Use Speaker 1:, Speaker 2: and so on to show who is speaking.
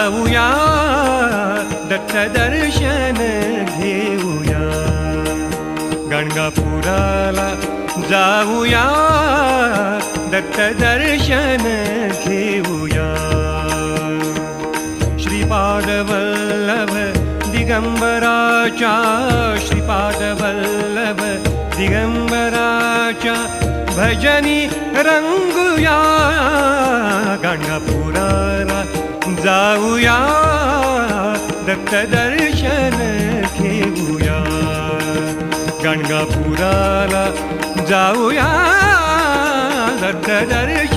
Speaker 1: जाऊया दत्त दर्शन घेऊया. गाणगापुराला जाऊया दत्त दर्शन घेऊया. श्रीपाद वल्लभ दिगंबराच्या, श्रीपाद वल्लभ दिगंबराच्या भजनी रंगूया. गाणगापुराला जाऊया दत्त दर्शन घेऊया. गाणगापुराला जाऊया दत्त दर्शन